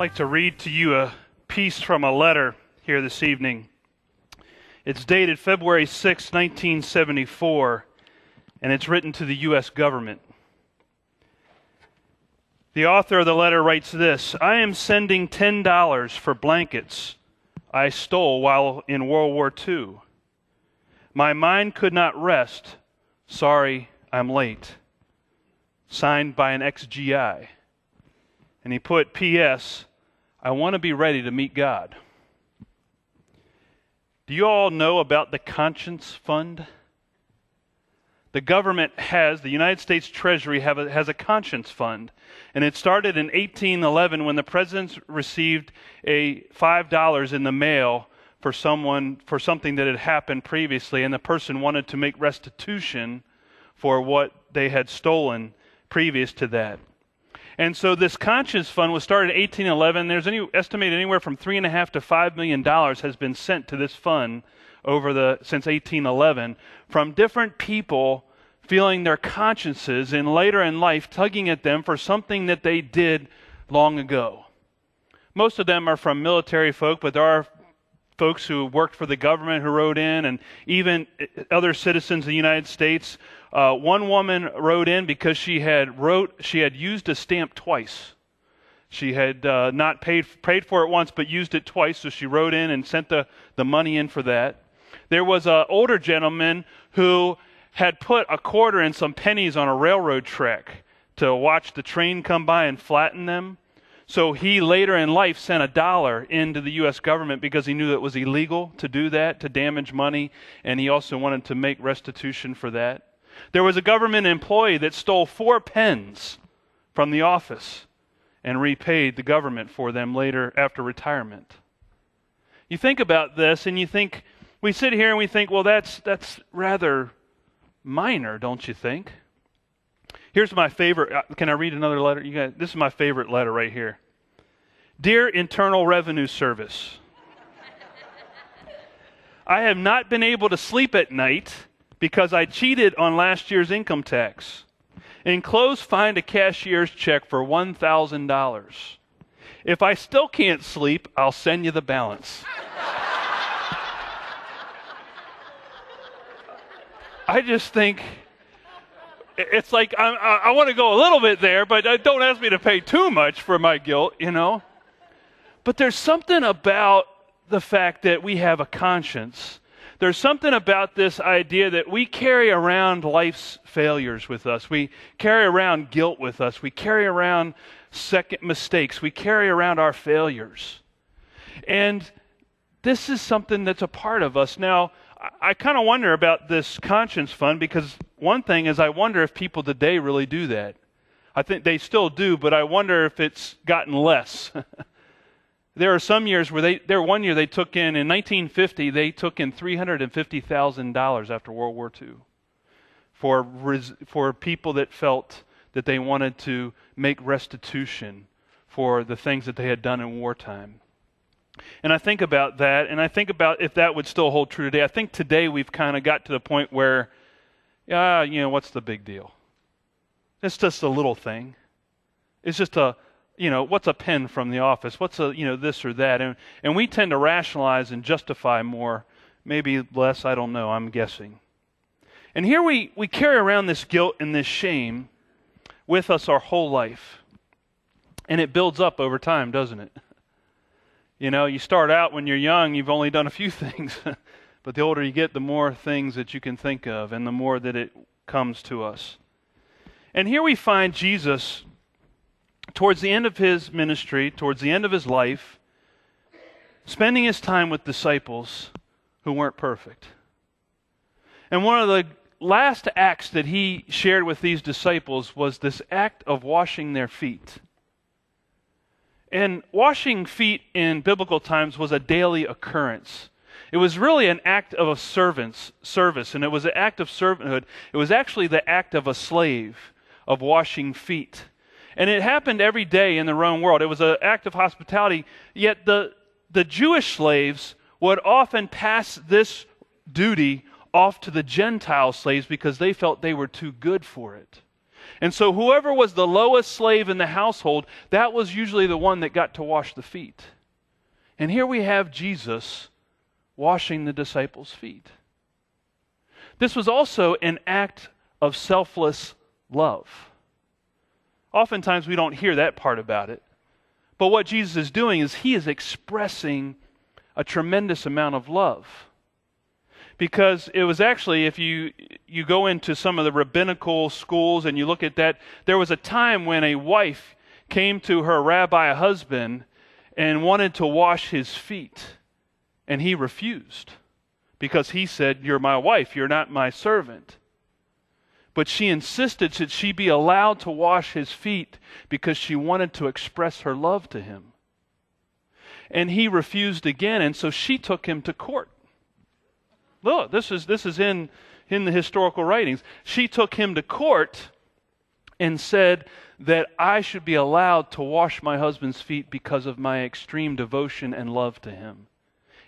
like to read to you a piece from a letter here this evening. It's dated February 6, 1974, and it's written to the U.S. government. The author of the letter writes this: I am sending $10 for blankets I stole while in World War II. My mind could not rest. Sorry, I'm late. Signed by an ex-GI. And he put, P.S., I want to be ready to meet God. Do you all know about the Conscience Fund? The government the United States Treasury has a Conscience Fund. And it started in 1811 when the president received $5 in the mail for something that had happened previously, and the person wanted to make restitution for what they had stolen previous to that. And so this Conscience Fund was started in 1811. There's estimated anywhere from $3.5 to $5 million has been sent to this fund since 1811 from different people feeling their consciences in later in life tugging at them for something that they did long ago. Most of them are from military folk, but there are folks who worked for the government who wrote in, and even other citizens of the United States. One woman wrote in because she had used a stamp twice. She had not paid for it once, but used it twice, so she wrote in and sent the money in for that. There was an older gentleman who had put a quarter and some pennies on a railroad track to watch the train come by and flatten them. So he later in life sent $1 into the U.S. government because he knew that it was illegal to do that, to damage money, and he also wanted to make restitution for that. There was a government employee that stole 4 pens from the office and repaid the government for them later after retirement. You think about this and we sit here and we think, well, that's rather minor, don't you think? Here's my favorite. Can I read another letter? This is my favorite letter right here. Dear Internal Revenue Service, I have not been able to sleep at night because I cheated on last year's income tax. Enclosed, find a cashier's check for $1,000. If I still can't sleep, I'll send you the balance. I just think it's like I want to go a little bit there, but don't ask me to pay too much for my guilt, But there's something about the fact that we have a conscience. There's something about this idea that we carry around life's failures with us. We carry around guilt with us. We carry around second mistakes. We carry around our failures. And this is something that's a part of us. Now, I kind of wonder about this Conscience Fund because one thing is I wonder if people today really do that. I think they still do, but I wonder if it's gotten less. There are some years where one year they took in 1950, they took in $350,000 after World War II for people that felt that they wanted to make restitution for the things that they had done in wartime. And I think about that, and I think about if that would still hold true today. I think today we've kind of got to the point where, what's the big deal? It's just a little thing. It's just what's a pen from the office? What's this or that? And we tend to rationalize and justify more, maybe less, I don't know, I'm guessing. And here we carry around this guilt and this shame with us our whole life. And it builds up over time, doesn't it? You start out when you're young, you've only done a few things. But the older you get, the more things that you can think of and the more that it comes to us. And here we find Jesus, towards the end of his ministry, towards the end of his life, spending his time with disciples who weren't perfect. And one of the last acts that he shared with these disciples was this act of washing their feet. And washing feet in biblical times was a daily occurrence. It was really an act of a servant's service, and it was an act of servanthood. It was actually the act of a slave of washing feet. And it happened every day in the Roman world. It was an act of hospitality, yet the Jewish slaves would often pass this duty off to the Gentile slaves because they felt they were too good for it. And so whoever was the lowest slave in the household, that was usually the one that got to wash the feet. And here we have Jesus washing the disciples' feet. This was also an act of selfless love. Oftentimes we don't hear that part about it. But what Jesus is doing is he is expressing a tremendous amount of love. Because it was actually, if you go into some of the rabbinical schools and you look at that, there was a time when a wife came to her rabbi husband and wanted to wash his feet. And he refused. Because he said, "You're my wife, you're not my servant." But she insisted that she be allowed to wash his feet because she wanted to express her love to him. And he refused again, and so she took him to court. Look, this is in the historical writings. She took him to court and said that I should be allowed to wash my husband's feet because of my extreme devotion and love to him.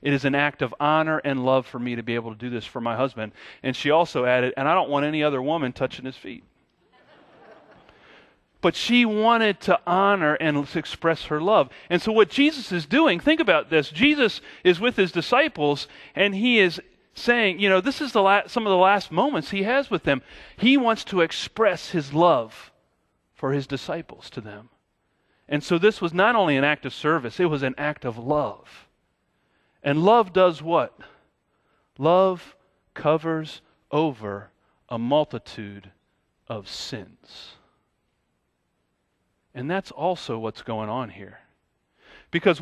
It is an act of honor and love for me to be able to do this for my husband. And she also added, and I don't want any other woman touching his feet. But she wanted to honor and to express her love. And so what Jesus is doing, think about this. Jesus is with his disciples, and he is saying, this is some of the last moments he has with them. He wants to express his love for his disciples to them. And so this was not only an act of service, it was an act of love. And love does what? Love covers over a multitude of sins. And that's also what's going on here. Because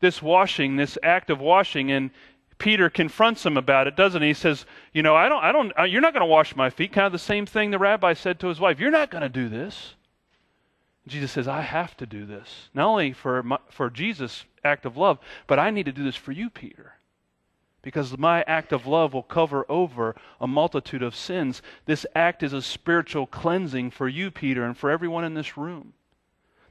this act of washing, and Peter confronts him about it, doesn't he? He says, you're not going to wash my feet. Kind of the same thing the rabbi said to his wife. You're not going to do this. Jesus says, I have to do this. Not only for Jesus' act of love, but I need to do this for you, Peter. Because my act of love will cover over a multitude of sins. This act is a spiritual cleansing for you, Peter, and for everyone in this room.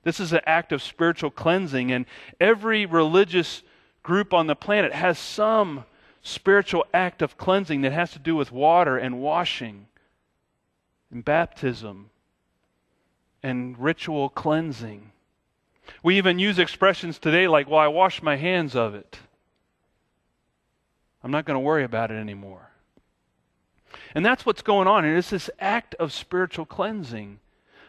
This is an act of spiritual cleansing, and every religious group on the planet has some spiritual act of cleansing that has to do with water and washing and baptism and ritual cleansing. We even use expressions today like, well, I wash my hands of it. I'm not going to worry about it anymore. And that's what's going on here. It's this act of spiritual cleansing,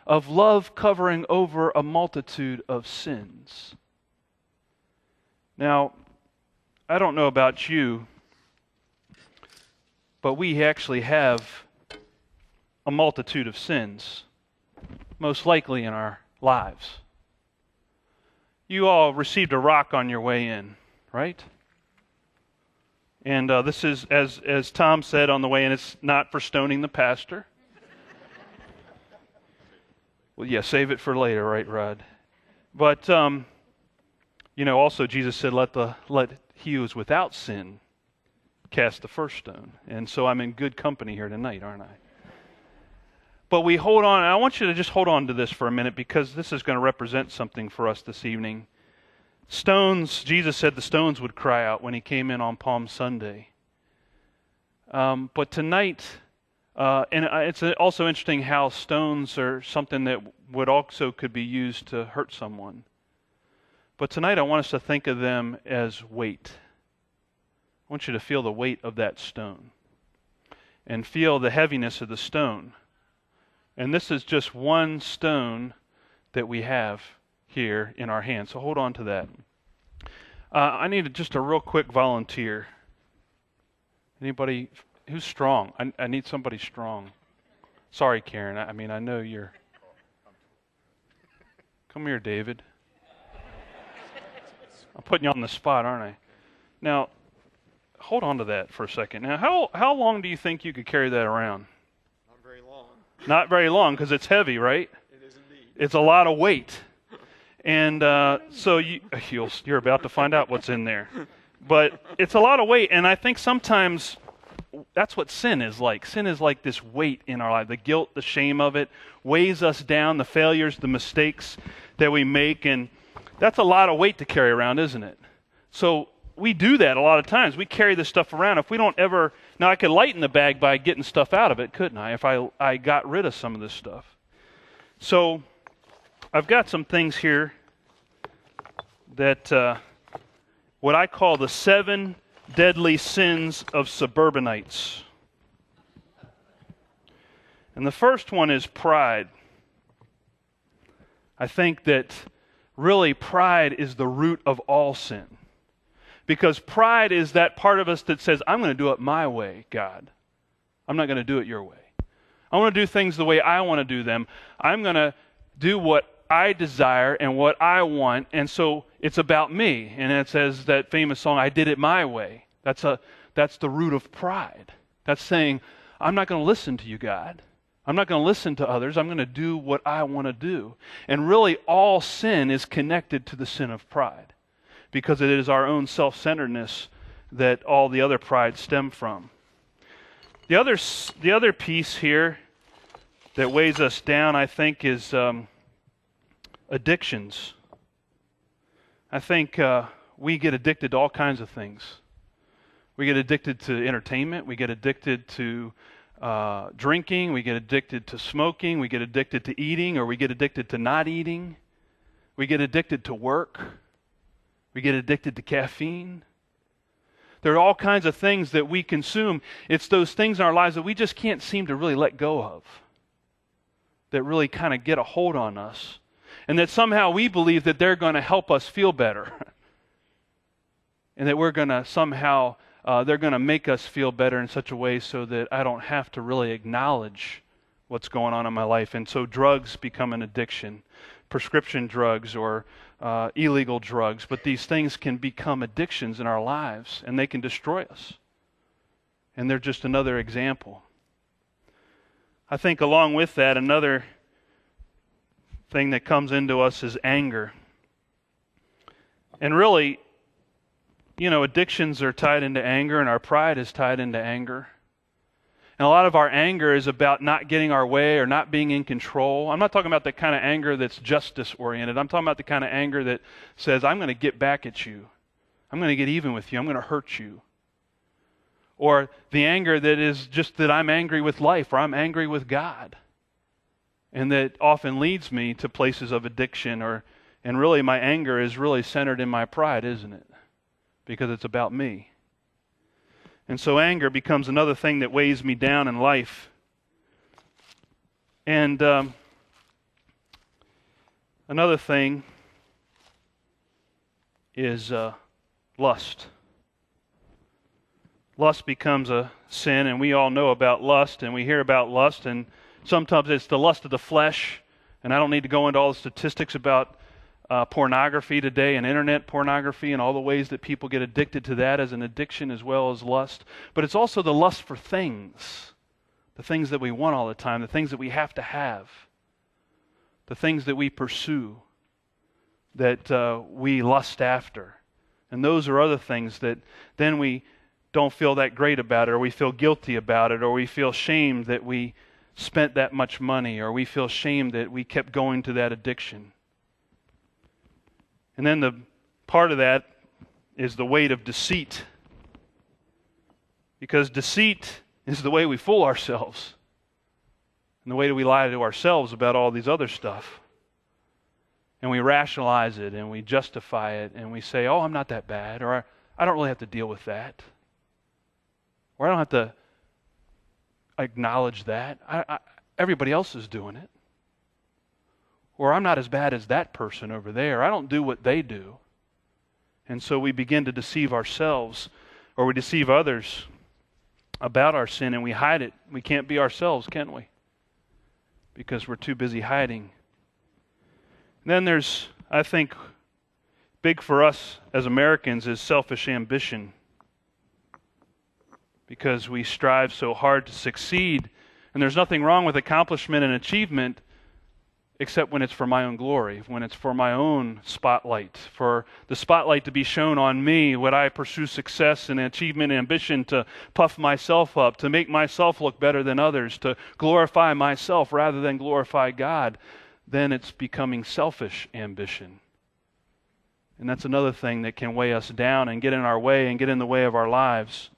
of love covering over a multitude of sins. Now, I don't know about you, but we actually have a multitude of sins, most likely in our lives. You all received a rock on your way in, right? And this is, as Tom said on the way in, it's not for stoning the pastor. Well, yeah, save it for later, right, Rod? But, also Jesus said, let he who is without sin cast the first stone. And so I'm in good company here tonight, aren't I? But we hold on. I want you to just hold on to this for a minute because this is going to represent something for us this evening. Stones, Jesus said the stones would cry out when he came in on Palm Sunday. But tonight, and it's also interesting how stones are something that could be used to hurt someone. But tonight I want us to think of them as weight. I want you to feel the weight of that stone and feel the heaviness of the stone. And this is just one stone that we have here in our hands. So hold on to that. I need just a real quick volunteer. Anybody who's strong? I need somebody strong. Sorry, Karen. I know you're... Come here, David. I'm putting you on the spot, aren't I? Now, hold on to that for a second. Now, how long do you think you could carry that around? Not very long. Not very long, because it's heavy, right? It is indeed. It's a lot of weight. And so you're about to find out what's in there. But it's a lot of weight, and I think sometimes that's what sin is like. Sin is like this weight in our life. The guilt, the shame of it weighs us down, the failures, the mistakes that we make, and that's a lot of weight to carry around, isn't it? So we do that a lot of times. We carry this stuff around. If we don't ever Now, I could lighten the bag by getting stuff out of it, couldn't I, if I got rid of some of this stuff? So I've got some things here that what I call the 7 deadly sins of suburbanites. And the first one is pride. I think that really pride is the root of all sin. Because pride is that part of us that says, I'm going to do it my way, God. I'm not going to do it your way. I want to do things the way I want to do them. I'm going to do what I desire and what I want, and so it's about me. And it says that famous song, I did it my way. That's the root of pride. That's saying, I'm not going to listen to you, God. I'm not going to listen to others. I'm going to do what I want to do. And really, all sin is connected to the sin of pride, because it is our own self-centeredness that all the other pride stem from. The other piece here that weighs us down, I think, is addictions. I think we get addicted to all kinds of things. We get addicted to entertainment. We get addicted to drinking. We get addicted to smoking. We get addicted to eating, or we get addicted to not eating. We get addicted to work. We get addicted to caffeine. There are all kinds of things that we consume. It's those things in our lives that we just can't seem to really let go of, that really kind of get a hold on us. And that somehow we believe that they're going to help us feel better. And that we're going to somehow, they're going to make us feel better in such a way so that I don't have to really acknowledge what's going on in my life. And so drugs become an addiction. Prescription drugs or illegal drugs. But these things can become addictions in our lives, and they can destroy us. And they're just another example. I think along with that, another thing that comes into us is anger. And really, addictions are tied into anger, and our pride is tied into anger. And a lot of our anger is about not getting our way or not being in control. I'm not talking about the kind of anger that's justice-oriented. I'm talking about the kind of anger that says, I'm going to get back at you. I'm going to get even with you. I'm going to hurt you. Or the anger that is just that I'm angry with life, or I'm angry with God. And that often leads me to places of addiction, and really my anger is really centered in my pride, isn't it? Because it's about me. And so anger becomes another thing that weighs me down in life. And another thing is lust. Lust becomes a sin, and we all know about lust, and we hear about lust, and sometimes it's the lust of the flesh, and I don't need to go into all the statistics about pornography today and internet pornography and all the ways that people get addicted to that as an addiction as well as lust. But it's also the lust for things, the things that we want all the time, the things that we have to have, the things that we pursue, that we lust after. And those are other things that then we don't feel that great about it, or we feel guilty about it, or we feel shamed that we spent that much money, or we feel shamed that we kept going to that addiction. And then the part of that is the weight of deceit. Because deceit is the way we fool ourselves. And the way that we lie to ourselves about all these other stuff. And we rationalize it, and we justify it, and we say, oh, I'm not that bad, or I don't really have to deal with that. Or I don't have to acknowledge that. Everybody else is doing it. Or I'm not as bad as that person over there. I don't do what they do. And so we begin to deceive ourselves, or we deceive others about our sin, and we hide it. We can't be ourselves, can we? Because we're too busy hiding. And then there's, I think, big for us as Americans is selfish ambition. Because we strive so hard to succeed. And there's nothing wrong with accomplishment and achievement, except when it's for my own glory, when it's for my own spotlight, for the spotlight to be shown on me, when I pursue success and achievement and ambition to puff myself up, to make myself look better than others, to glorify myself rather than glorify God, then it's becoming selfish ambition. And that's another thing that can weigh us down and get in our way and get in the way of our lives.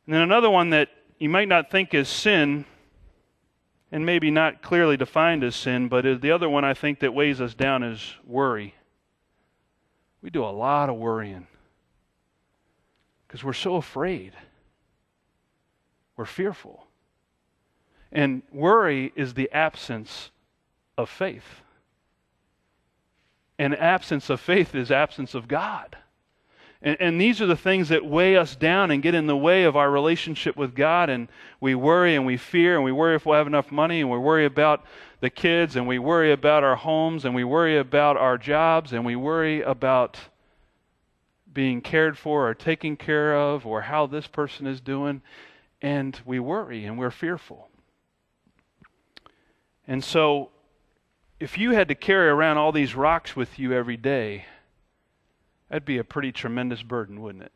And then another one that you might not think is sin, and maybe not clearly defined as sin, but the other one I think that weighs us down is worry. We do a lot of worrying because we're so afraid. We're fearful. And worry is the absence of faith. And absence of faith is absence of God. And these are the things that weigh us down and get in the way of our relationship with God. And we worry and we fear, and we worry if we'll have enough money, and we worry about the kids, and we worry about our homes, and we worry about our jobs, and we worry about being cared for or taken care of, or how this person is doing. And we worry and we're fearful. And so, if you had to carry around all these rocks with you every day, that'd be a pretty tremendous burden, wouldn't it?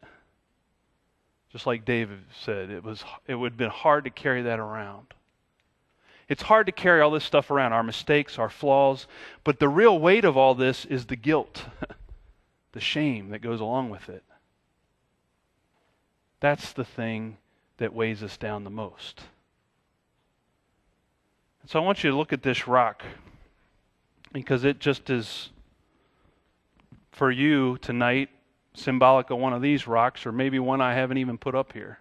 Just like David said, it would have been hard to carry that around. It's hard to carry all this stuff around, our mistakes, our flaws, but the real weight of all this is the guilt, the shame that goes along with it. That's the thing that weighs us down the most. So I want you to look at this rock, because it just is, for you tonight, symbolic of one of these rocks, or maybe one I haven't even put up here.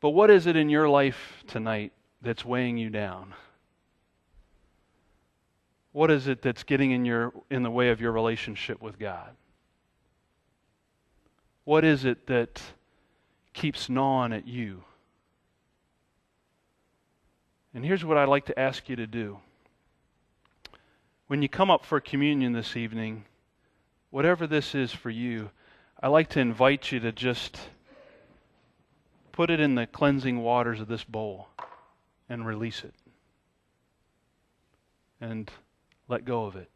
But what is it in your life tonight that's weighing you down? What is it that's getting in the way of your relationship with God? What is it that keeps gnawing at you? And here's what I'd like to ask you to do. When you come up for communion this evening, whatever this is for you, I'd like to invite you to just put it in the cleansing waters of this bowl and release it. And let go of it.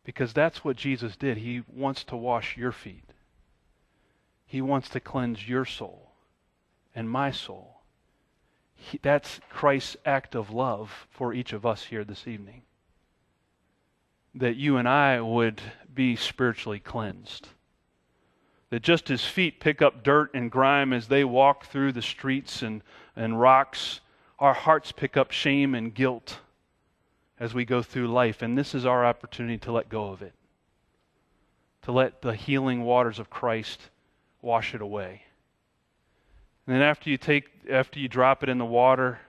Because that's what Jesus did. He wants to wash your feet. He wants to cleanse your soul and my soul. That's Christ's act of love for each of us here this evening. That you and I would be spiritually cleansed. That just as feet pick up dirt and grime as they walk through the streets and rocks, our hearts pick up shame and guilt as we go through life. And this is our opportunity to let go of it. To let the healing waters of Christ wash it away. And then after you drop it in the water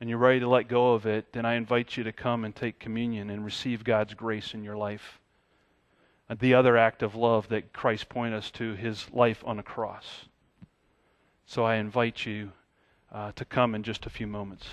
and you're ready to let go of it, then I invite you to come and take communion and receive God's grace in your life. The other act of love that Christ pointed us to, His life on the cross. So I invite you to come in just a few moments.